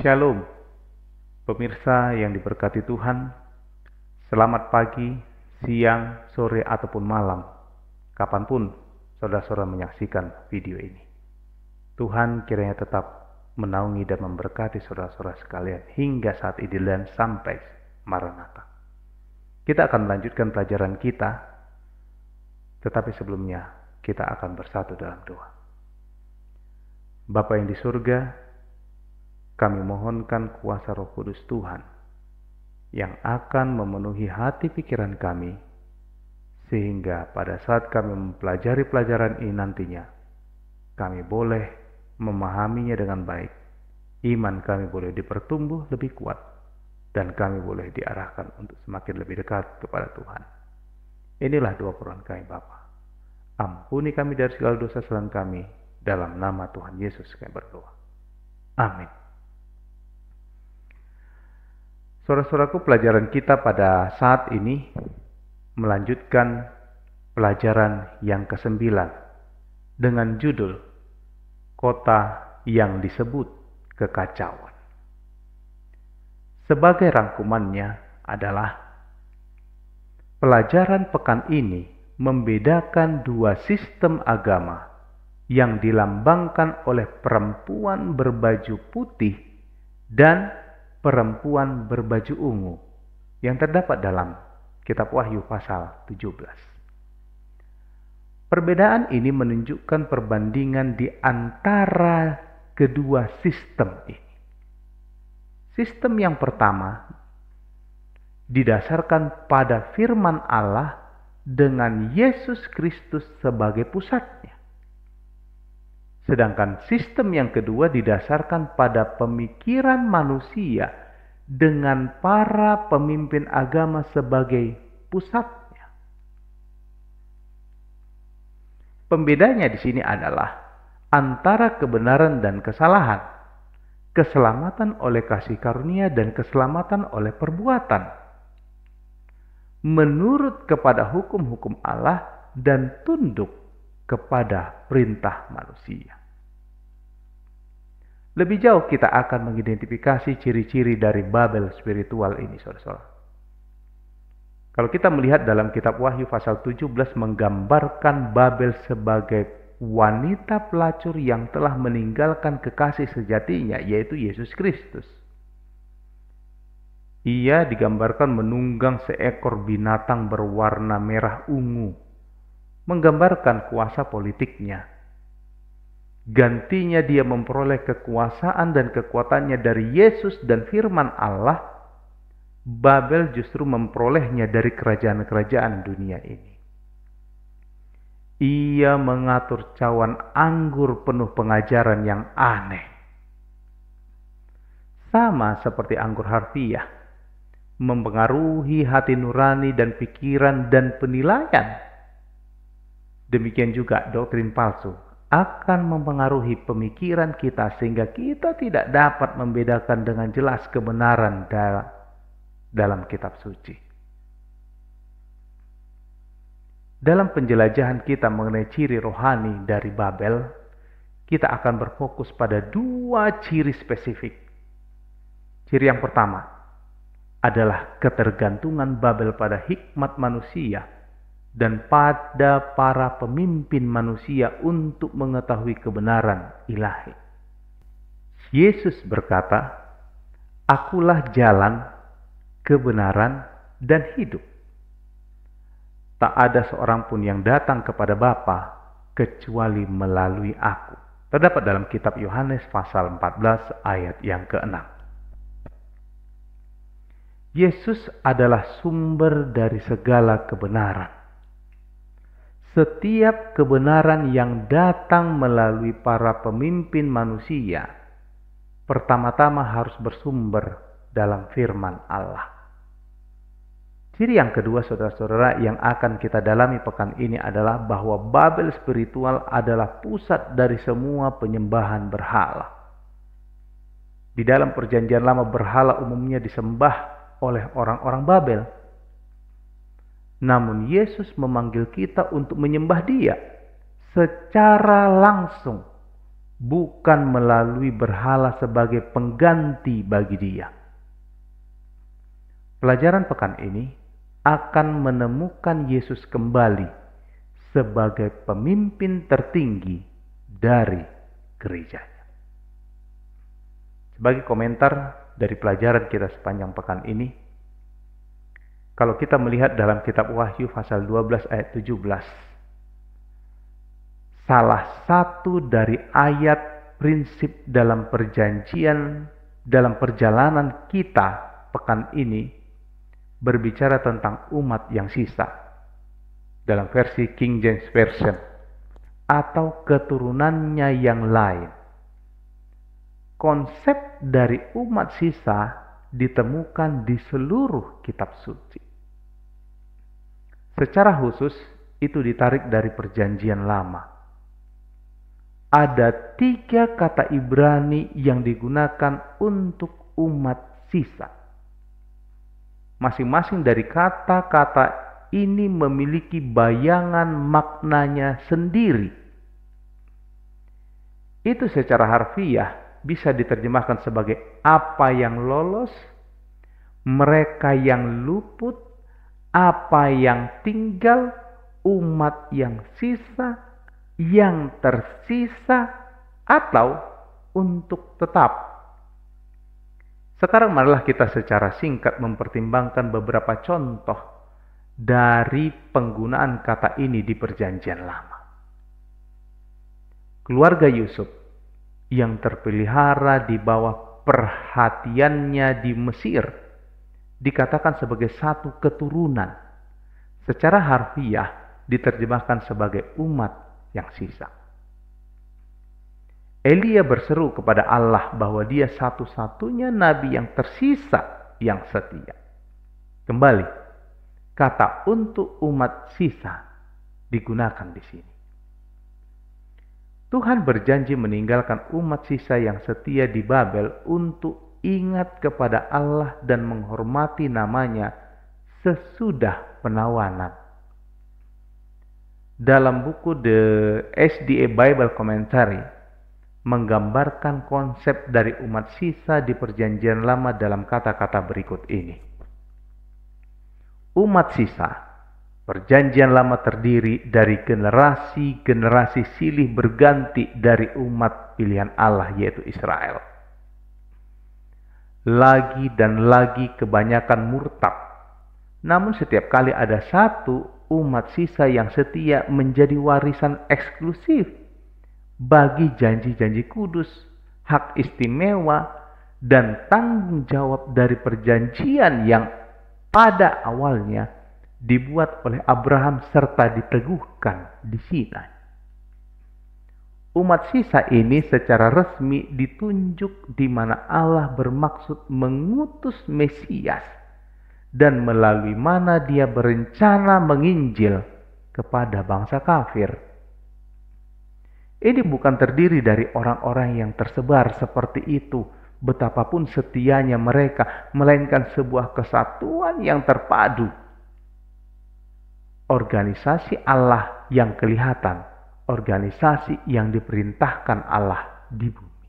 Shalom, pemirsa yang diberkati Tuhan. Selamat pagi, siang, sore, ataupun malam, kapanpun saudara-saudara menyaksikan video ini. Tuhan kiranya tetap menaungi dan memberkati saudara-saudara sekalian hingga saat ini dan sampai Maranatha. Kita akan melanjutkan pelajaran kita, tetapi sebelumnya kita akan bersatu dalam doa. Bapa yang di surga, kami mohonkan kuasa Roh Kudus Tuhan yang akan memenuhi hati pikiran kami, sehingga pada saat kami mempelajari pelajaran ini nantinya, kami boleh memahaminya dengan baik, iman kami boleh dipertumbuh lebih kuat, dan kami boleh diarahkan untuk semakin lebih dekat kepada Tuhan. Inilah doa permohonan kami Bapa. Ampuni kami dari segala dosa kesalahan kami, dalam nama Tuhan Yesus kami berdoa. Amin. Saudara-saudaraku, pelajaran kita pada saat ini melanjutkan pelajaran yang ke-9 dengan judul Kota yang disebut Kekacauan. Sebagai rangkumannya adalah pelajaran pekan ini membedakan dua sistem agama yang dilambangkan oleh perempuan berbaju putih dan perempuan berbaju ungu yang terdapat dalam kitab Wahyu pasal 17. Perbedaan ini menunjukkan perbandingan di antara kedua sistem ini. Sistem yang pertama didasarkan pada firman Allah dengan Yesus Kristus sebagai pusatnya. Sedangkan sistem yang kedua didasarkan pada pemikiran manusia dengan para pemimpin agama sebagai pusatnya. Pembedanya di sini adalah antara kebenaran dan kesalahan, keselamatan oleh kasih karunia dan keselamatan oleh perbuatan, menurut kepada hukum-hukum Allah dan tunduk kepada perintah manusia. Lebih jauh kita akan mengidentifikasi ciri-ciri dari Babel spiritual ini, saudara-saudara. Kalau kita melihat dalam kitab Wahyu pasal 17 menggambarkan Babel sebagai wanita pelacur yang telah meninggalkan kekasih sejatinya, yaitu Yesus Kristus. Ia digambarkan menunggang seekor binatang berwarna merah ungu, menggambarkan kuasa politiknya. Gantinya dia memperoleh kekuasaan dan kekuatannya dari Yesus dan firman Allah. Babel justru memperolehnya dari kerajaan-kerajaan dunia ini. Ia mengatur cawan anggur penuh pengajaran yang aneh. Sama seperti anggur harfiah, mempengaruhi hati nurani dan pikiran dan penilaian. Demikian juga doktrin palsu akan mempengaruhi pemikiran kita sehingga kita tidak dapat membedakan dengan jelas kebenaran dalam kitab suci. Dalam penjelajahan kita mengenai ciri rohani dari Babel, kita akan berfokus pada dua ciri spesifik. Ciri yang pertama adalah ketergantungan Babel pada hikmat manusia dan pada para pemimpin manusia untuk mengetahui kebenaran ilahi. Yesus berkata, "Akulah jalan, kebenaran, dan hidup. Tak ada seorang pun yang datang kepada Bapa kecuali melalui aku." Terdapat dalam kitab Yohanes pasal 14 ayat yang ke-6. Yesus adalah sumber dari segala kebenaran. Setiap kebenaran yang datang melalui para pemimpin manusia, pertama-tama harus bersumber dalam firman Allah. Ciri yang kedua, saudara-saudara, yang akan kita dalami pekan ini adalah bahwa Babel spiritual adalah pusat dari semua penyembahan berhala. Di dalam perjanjian lama, berhala umumnya disembah oleh orang-orang Babel. Namun Yesus memanggil kita untuk menyembah Dia secara langsung bukan melalui berhala sebagai pengganti bagi dia. Pelajaran pekan ini akan menemukan Yesus kembali sebagai pemimpin tertinggi dari gerejanya. Sebagai komentar dari pelajaran kita sepanjang pekan ini, kalau kita melihat dalam kitab Wahyu pasal 12 ayat 17, salah satu dari ayat prinsip dalam perjalanan kita pekan ini berbicara tentang umat yang sisa dalam versi King James Version atau keturunannya yang lain. Konsep dari umat sisa ditemukan di seluruh kitab suci. Secara khusus itu ditarik dari Perjanjian Lama. Ada 3 kata Ibrani yang digunakan untuk umat sisa. Masing-masing dari kata-kata ini memiliki bayangan maknanya sendiri. Itu secara harfiah bisa diterjemahkan sebagai apa yang lolos, mereka yang luput, apa yang tinggal, umat yang sisa, yang tersisa, atau untuk tetap. Sekarang marilah kita secara singkat mempertimbangkan beberapa contoh dari penggunaan kata ini di Perjanjian Lama. Keluarga Yusuf yang terpelihara di bawah perhatiannya di Mesir dikatakan sebagai satu keturunan. Secara harfiah diterjemahkan sebagai umat yang sisa. Elia berseru kepada Allah bahwa dia satu-satunya nabi yang tersisa yang setia. Kembali, kata untuk umat sisa digunakan di sini. Tuhan berjanji meninggalkan umat sisa yang setia di Babel untuk ingat kepada Allah dan menghormati namanya sesudah penawanan. Dalam buku The SDA Bible Commentary menggambarkan konsep dari umat sisa di Perjanjian Lama dalam kata-kata berikut ini. Umat sisa, Perjanjian Lama terdiri dari generasi-generasi silih berganti dari umat pilihan Allah yaitu Israel. Lagi dan lagi kebanyakan murtad. Namun setiap kali ada satu umat sisa yang setia menjadi warisan eksklusif bagi janji-janji kudus, hak istimewa, dan tanggung jawab dari perjanjian yang pada awalnya dibuat oleh Abraham serta diteguhkan di Sinai. Umat sisa ini secara resmi ditunjuk di mana Allah bermaksud mengutus Mesias dan melalui mana dia berencana menginjil kepada bangsa kafir. Ini bukan terdiri dari orang-orang yang tersebar seperti itu, betapapun setianya mereka, melainkan sebuah kesatuan yang terpadu. Organisasi Allah yang kelihatan, organisasi yang diperintahkan Allah di bumi.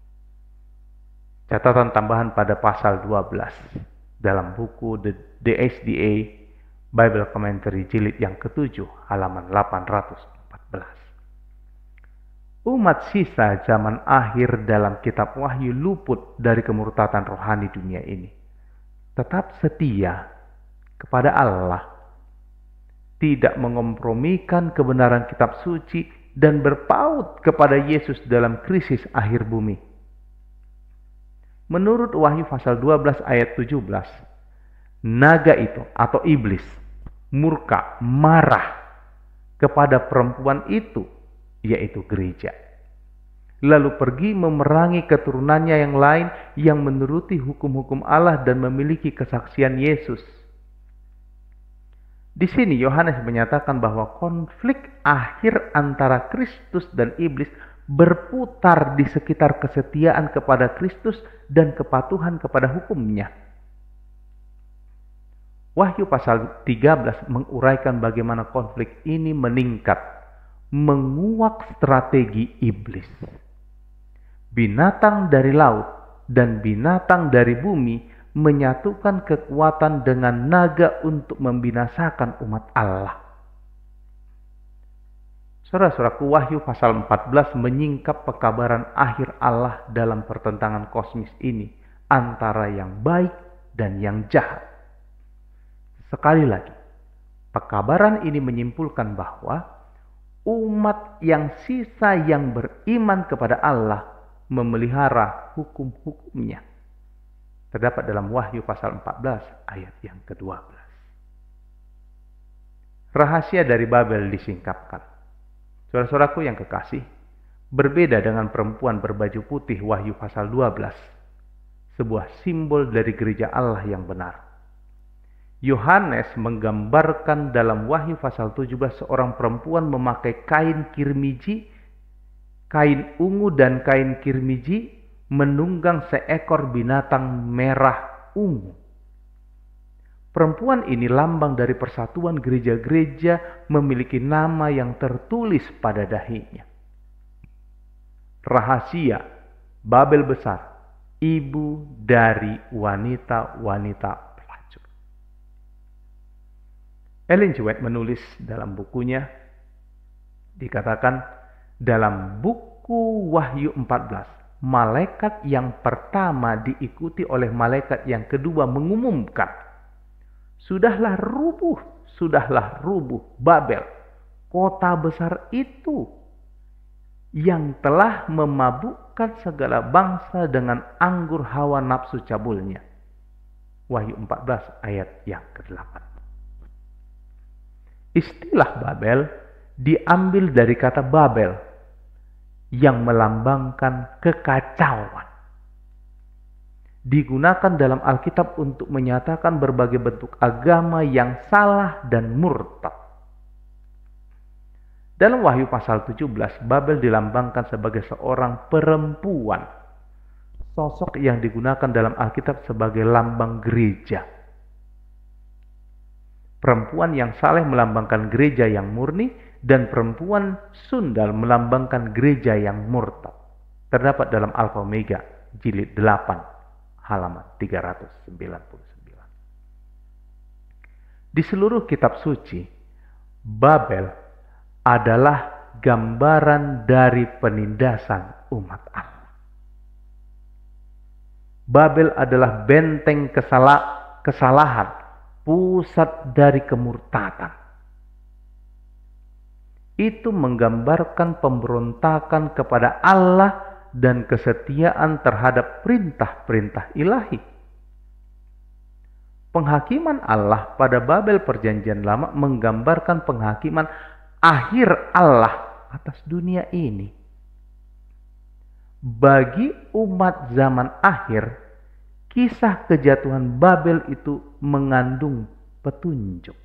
Catatan tambahan pada pasal 12 dalam buku The SDA Bible Commentary jilid yang ke-7 halaman 814. Umat sisa zaman akhir dalam kitab Wahyu luput dari kemurtatan rohani dunia ini. Tetap setia kepada Allah, tidak mengompromikan kebenaran kitab suci dan berpaut kepada Yesus dalam krisis akhir bumi. Menurut Wahyu pasal 12 ayat 17, naga itu atau iblis murka, marah kepada perempuan itu, yaitu gereja. Lalu pergi memerangi keturunannya yang lain yang menuruti hukum-hukum Allah dan memiliki kesaksian Yesus. Di sini Yohanes menyatakan bahwa konflik akhir antara Kristus dan iblis berputar di sekitar kesetiaan kepada Kristus dan kepatuhan kepada hukumnya. Wahyu pasal 13 menguraikan bagaimana konflik ini meningkat, menguak strategi iblis. binatang dari laut dan binatang dari bumi menyatukan kekuatan dengan naga untuk membinasakan umat Allah. Saudara-saudaraku, Wahyu pasal 14 menyingkap pekabaran akhir Allah dalam pertentangan kosmis ini antara yang baik dan yang jahat. Sekali lagi, pekabaran ini menyimpulkan bahwa umat yang sisa yang beriman kepada Allah memelihara hukum-hukumnya. Terdapat dalam Wahyu pasal 14 ayat yang ke-12. Rahasia dari Babel disingkapkan. Saudara-saudaraku yang kekasih, berbeda dengan perempuan berbaju putih Wahyu pasal 12, sebuah simbol dari gereja Allah yang benar. Yohanes menggambarkan dalam Wahyu pasal 17 seorang perempuan memakai kain kirmiji, kain ungu dan kain kirmiji, menunggang seekor binatang merah ungu. Perempuan ini lambang dari persatuan gereja-gereja memiliki nama yang tertulis pada dahinya. Rahasia Babel besar, ibu dari wanita-wanita pelacur. Ellen G. White menulis dalam bukunya, dikatakan dalam buku Wahyu 14, malaikat yang pertama diikuti oleh malaikat yang kedua mengumumkan, Sudahlah rubuh Babel, kota besar itu yang telah memabukkan segala bangsa dengan anggur hawa nafsu cabulnya. Wahyu 14 ayat yang ke-8. Istilah Babel diambil dari kata Babel yang melambangkan kekacauan. Digunakan dalam Alkitab untuk menyatakan berbagai bentuk agama yang salah dan murtad. Dalam Wahyu pasal 17, Babel dilambangkan sebagai seorang perempuan, sosok yang digunakan dalam Alkitab sebagai lambang gereja. Perempuan yang saleh melambangkan gereja yang murni, dan perempuan sundal melambangkan gereja yang murtad. Terdapat dalam Alfa Omega, jilid 8. Halaman 399. Di seluruh kitab suci, Babel adalah gambaran dari penindasan umat Allah. Babel adalah benteng kesalahan, pusat dari kemurtadan. Itu menggambarkan pemberontakan kepada Allah dan kesetiaan terhadap perintah-perintah ilahi. Penghakiman Allah pada Babel Perjanjian Lama menggambarkan penghakiman akhir Allah atas dunia ini. Bagi umat zaman akhir, kisah kejatuhan Babel itu mengandung petunjuk.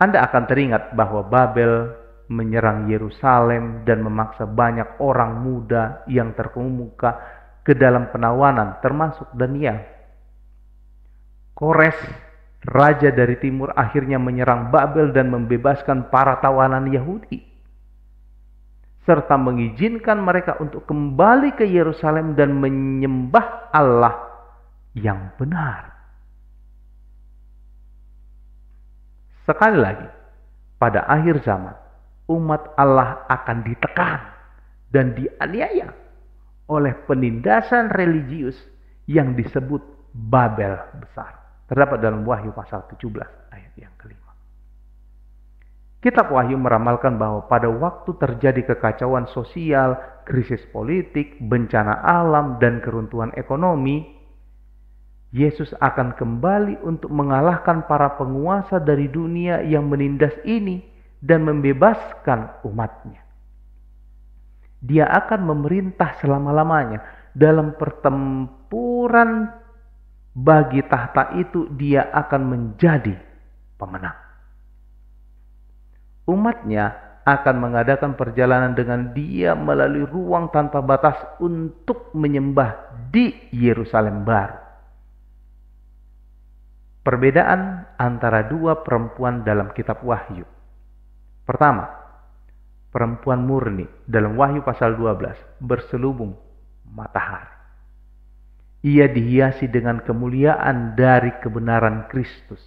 Anda akan teringat bahwa Babel menyerang Yerusalem dan memaksa banyak orang muda yang terkemuka ke dalam penawanan, termasuk Daniel. Kores, raja dari timur, akhirnya menyerang Babel dan membebaskan para tawanan Yahudi, serta mengizinkan mereka untuk kembali ke Yerusalem dan menyembah Allah yang benar. Sekali lagi, pada akhir zaman, umat Allah akan ditekan dan dianiaya oleh penindasan religius yang disebut Babel besar. Terdapat dalam Wahyu pasal 17 ayat yang ke-5. Kitab Wahyu meramalkan bahwa pada waktu terjadi kekacauan sosial, krisis politik, bencana alam, dan keruntuhan ekonomi, Yesus akan kembali untuk mengalahkan para penguasa dari dunia yang menindas ini dan membebaskan umatnya. Dia akan memerintah selama-lamanya. Dalam pertempuran bagi tahta itu, dia akan menjadi pemenang. Umatnya akan mengadakan perjalanan dengan dia melalui ruang tanpa batas untuk menyembah di Yerusalem baru. Perbedaan antara dua perempuan dalam kitab Wahyu. Pertama, perempuan murni dalam Wahyu pasal 12 berselubung matahari. Ia dihiasi dengan kemuliaan dari kebenaran Kristus.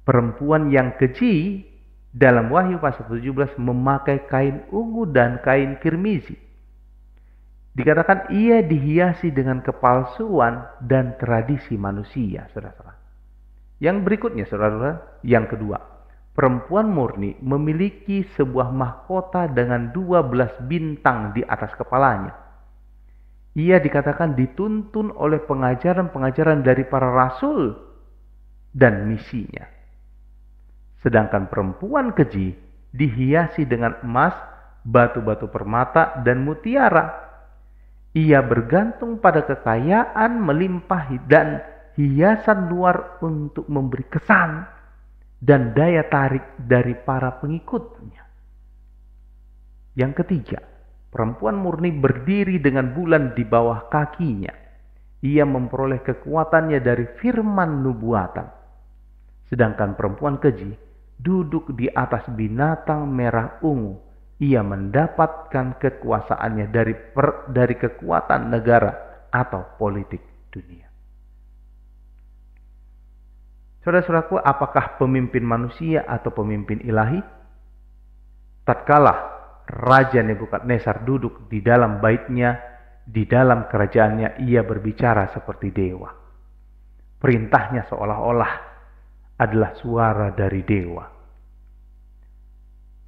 Perempuan yang keji dalam Wahyu pasal 17 memakai kain ungu dan kain kirmizi. Dikatakan ia dihiasi dengan kepalsuan dan tradisi manusia, saudara-saudara. Yang berikutnya, saudara-saudara, yang kedua, perempuan murni memiliki sebuah mahkota dengan 12 bintang di atas kepalanya. Ia dikatakan dituntun oleh pengajaran-pengajaran dari para rasul dan misinya. Sedangkan perempuan keji dihiasi dengan emas, batu-batu permata, dan mutiara. Ia bergantung pada kekayaan melimpah dan hiasan luar untuk memberi kesan dan daya tarik dari para pengikutnya. Yang ketiga, perempuan murni berdiri dengan bulan di bawah kakinya. Ia memperoleh kekuatannya dari firman nubuatan. Sedangkan perempuan keji duduk di atas binatang merah ungu. Ia mendapatkan kekuasaannya dari kekuatan negara atau politik dunia. Saudara-saudaraku, apakah pemimpin manusia atau pemimpin ilahi? Tatkala Raja Nebukadnezar duduk di dalam baitnya, di dalam kerajaannya, ia berbicara seperti dewa. Perintahnya seolah-olah adalah suara dari dewa.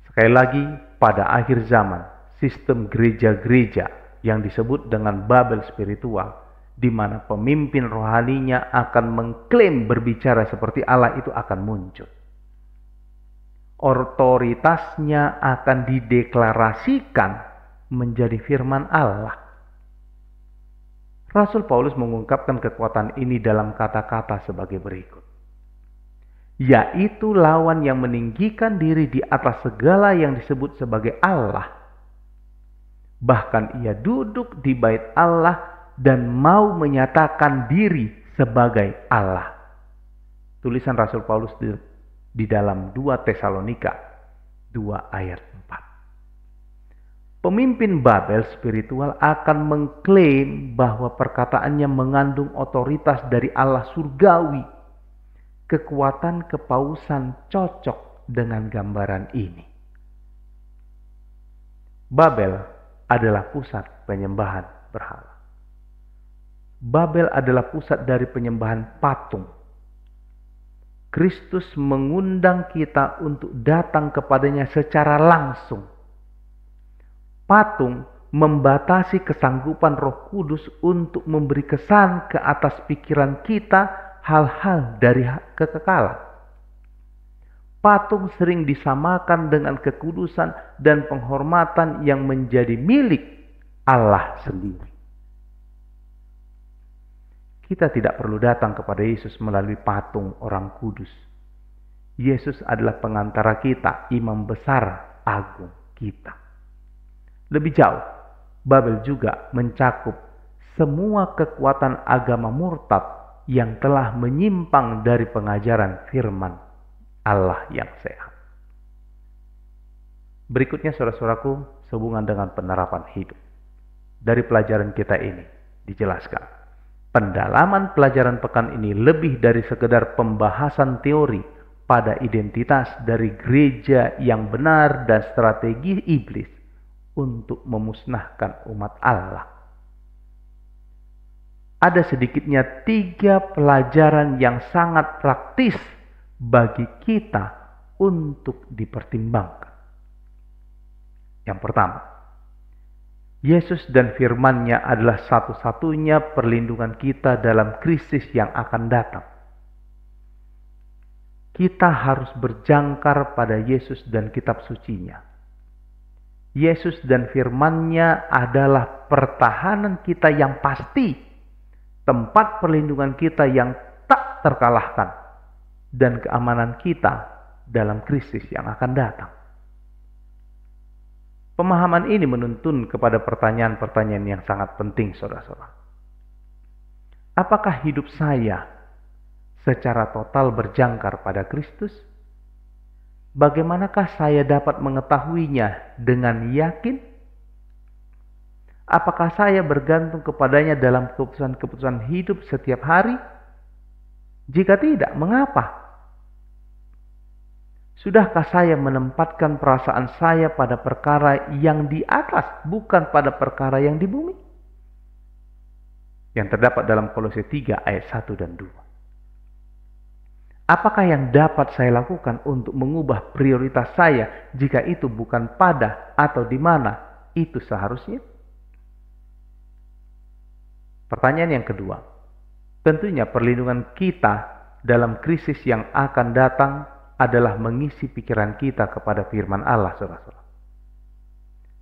Sekali lagi, pada akhir zaman, sistem gereja-gereja yang disebut dengan Babel spiritual, di mana pemimpin rohaninya akan mengklaim berbicara seperti Allah, itu akan muncul. Otoritasnya akan dideklarasikan menjadi firman Allah. Rasul Paulus mengungkapkan kekuatan ini dalam kata-kata sebagai berikut. Yaitu lawan yang meninggikan diri di atas segala yang disebut sebagai Allah. Bahkan ia duduk di bait Allah dan mau menyatakan diri sebagai Allah. Tulisan Rasul Paulus di dalam 2 Tesalonika 2 ayat 4. Pemimpin Babel spiritual akan mengklaim bahwa perkataannya mengandung otoritas dari Allah surgawi. Kekuatan kepausan cocok dengan gambaran ini. Babel adalah pusat penyembahan berhala. Babel adalah pusat dari penyembahan patung. Kristus mengundang kita untuk datang kepadanya secara langsung. Patung membatasi kesanggupan Roh Kudus untuk memberi kesan ke atas pikiran kita hal-hal dari kekekalan. Patung sering disamakan dengan kekudusan dan penghormatan yang menjadi milik Allah sendiri. Kita tidak perlu datang kepada Yesus melalui patung orang kudus. Yesus adalah pengantara kita, imam besar agung kita. Lebih jauh, Babel juga mencakup semua kekuatan agama murtad yang telah menyimpang dari pengajaran firman Allah yang sehat. Berikutnya, saudara-saudaraku, sehubungan dengan penerapan hidup. Dari pelajaran kita ini dijelaskan, pendalaman pelajaran pekan ini lebih dari sekedar pembahasan teori pada identitas dari gereja yang benar dan strategi iblis untuk memusnahkan umat Allah. Ada sedikitnya 3 pelajaran yang sangat praktis bagi kita untuk dipertimbangkan. Yang pertama, Yesus dan firman-Nya adalah satu-satunya perlindungan kita dalam krisis yang akan datang. Kita harus berjangkar pada Yesus dan kitab suci-Nya. Yesus dan firman-Nya adalah pertahanan kita yang pasti, tempat perlindungan kita yang tak terkalahkan, dan keamanan kita dalam krisis yang akan datang. Pemahaman ini menuntun kepada pertanyaan-pertanyaan yang sangat penting, saudara-saudara. Apakah hidup saya secara total berjangkar pada Kristus? Bagaimanakah saya dapat mengetahuinya dengan yakin? Apakah saya bergantung kepadanya dalam keputusan-keputusan hidup setiap hari? Jika tidak, mengapa? Sudahkah saya menempatkan perasaan saya pada perkara yang di atas, bukan pada perkara yang di bumi? Yang terdapat dalam Kolose 3 ayat 1 dan 2. Apakah yang dapat saya lakukan untuk mengubah prioritas saya jika itu bukan pada atau di mana itu seharusnya? Pertanyaan yang kedua, tentunya perlindungan kita dalam krisis yang akan datang adalah mengisi pikiran kita kepada firman Allah, saudara-saudara.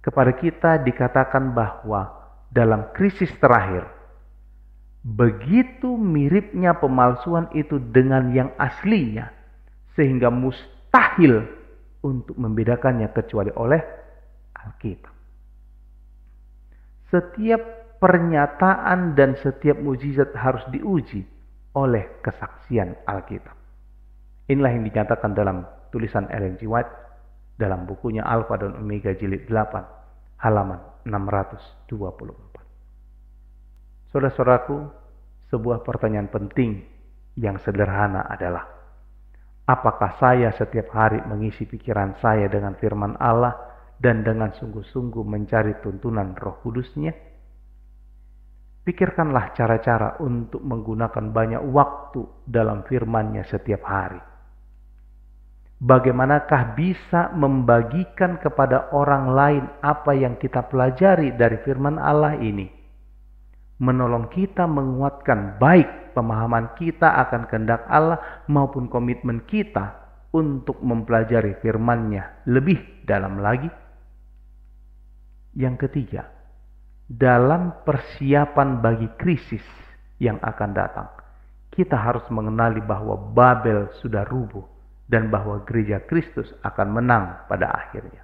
Kepada kita dikatakan bahwa dalam krisis terakhir, begitu miripnya pemalsuan itu dengan yang aslinya, sehingga mustahil untuk membedakannya kecuali oleh Alkitab. Setiap pernyataan dan setiap mukjizat harus diuji oleh kesaksian Alkitab. Inilah yang dinyatakan dalam tulisan Ellen G. White dalam bukunya Alfa dan Omega jilid 8 halaman 624. Saudara-saudaraku, sebuah pertanyaan penting yang sederhana adalah, apakah saya setiap hari mengisi pikiran saya dengan firman Allah dan dengan sungguh-sungguh mencari tuntunan Roh Kudus-Nya? Pikirkanlah cara-cara untuk menggunakan banyak waktu dalam firman-Nya setiap hari. Bagaimanakah bisa membagikan kepada orang lain apa yang kita pelajari dari firman Allah ini? Menolong kita menguatkan baik pemahaman kita akan kehendak Allah maupun komitmen kita untuk mempelajari firman-Nya lebih dalam lagi. Yang ketiga, dalam persiapan bagi krisis yang akan datang, kita harus mengenali bahwa Babel sudah rubuh dan bahwa gereja Kristus akan menang pada akhirnya.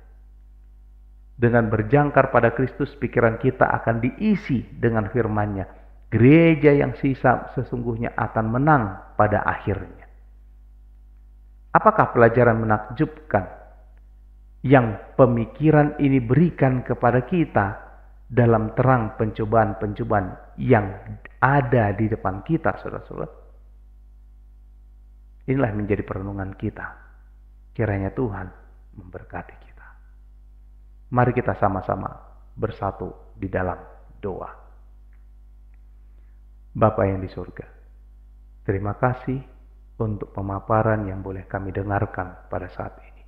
Dengan berjangkar pada Kristus, pikiran kita akan diisi dengan firman-Nya. Gereja yang sisa sesungguhnya akan menang pada akhirnya. Apakah pelajaran menakjubkan yang pemikiran ini berikan kepada kita dalam terang pencobaan-pencobaan yang ada di depan kita, saudara-saudara? Inilah menjadi perenungan kita. Kiranya Tuhan memberkati kita. Mari kita sama-sama bersatu di dalam doa. Bapa yang di surga, terima kasih untuk pemaparan yang boleh kami dengarkan pada saat ini.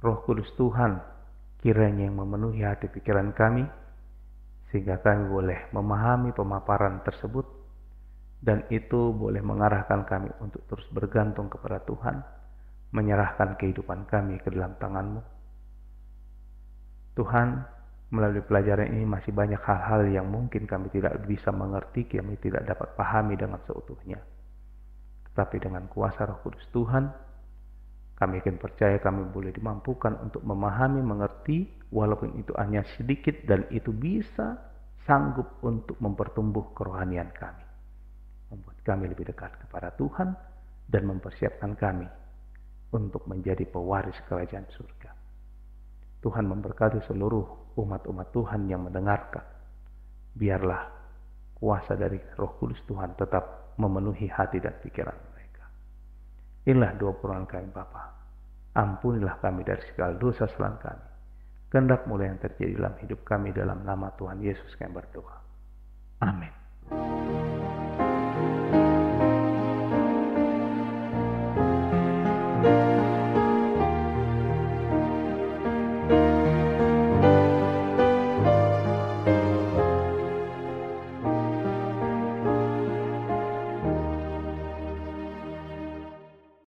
Roh Kudus Tuhan kiranya yang memenuhi hati pikiran kami, sehingga kami boleh memahami pemaparan tersebut, dan itu boleh mengarahkan kami untuk terus bergantung kepada Tuhan, menyerahkan kehidupan kami ke dalam tangan-Mu. Tuhan, melalui pelajaran ini masih banyak hal-hal yang mungkin kami tidak bisa mengerti, kami tidak dapat pahami dengan seutuhnya. Tetapi dengan kuasa Roh Kudus Tuhan, kami yakin percaya kami boleh dimampukan untuk memahami, mengerti, walaupun itu hanya sedikit, dan itu bisa sanggup untuk mempertumbuh kerohanian kami. Membuat kami lebih dekat kepada Tuhan dan mempersiapkan kami untuk menjadi pewaris kerajaan surga. Tuhan memberkati seluruh umat-umat Tuhan yang mendengarkan. Biarlah kuasa dari Roh Kudus Tuhan tetap memenuhi hati dan pikiran mereka. Inilah doa permohonan kami Bapa. Ampunilah kami dari segala dosa kesalahan kami. Kehendak-Mu yang terjadi dalam hidup kami, dalam nama Tuhan Yesus kami berdoa. Amin.